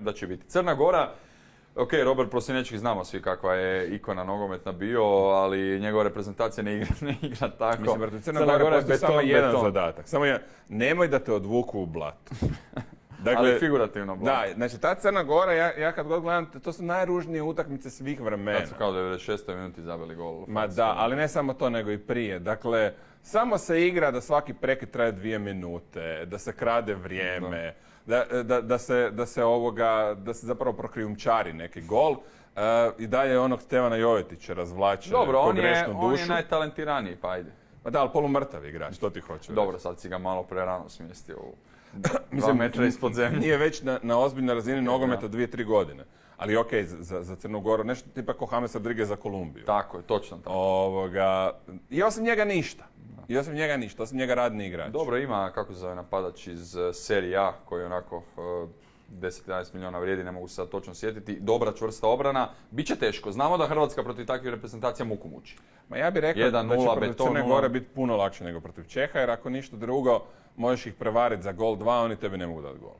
da će biti. Crna Gora, ok, Robert Prosinečki znamo svi kakva je ikona nogometna bio, ali njegova reprezentacija ne igra tako. Mislim, brate, Crna Gora je postoji samo beton, jedan beton. zadatak. Samo jedan. Nemoj da te odvuku u blato. Dakle, ali figurativno blato. Da, znači ta Crna Gora, ja kad god gledam, to su najružnije utakmice svih vremena. Kad su kao 96. minuti zabili gol. Ma da, ali ne samo to, nego i prije. Dakle, samo se igra da svaki prekid traje 2 minute, da se krade vrijeme, da se zapravo prokrijumčari neki gol. I dalje onog Stevana Jovetića razvlače pogrešnu dušu. On je najtalentiraniji, pa ajde. Ma da, ali polumrtav igrač, to ti hoću reći. Dobro, sad si ga malo prerano smjestio u 2 metra ispod zemlje. Nije već na ozbiljnoj razini nogometa 2-3 godine. Ali okej, za Crnu Goru, nešto tipa ko James Rodriguez za Kolumbiju. Tako je, točno tako. I osim njega ništa. Osim njega radni igrač. Dobro, ima, kako se zove, napadač iz Serije A, koji onako 10-11 milijuna vrijedi, ne mogu se sad točno sjetiti. Dobra, čvrsta obrana. Biće teško. Znamo da Hrvatska protiv takvih reprezentacija muku muči. Ma ja bih rekao da će protiv Crne Gore biti puno lakše nego protiv Čeha, jer ako ništa drugo, možeš ih prevariti za gol 2, oni tebi ne mogu dati gol.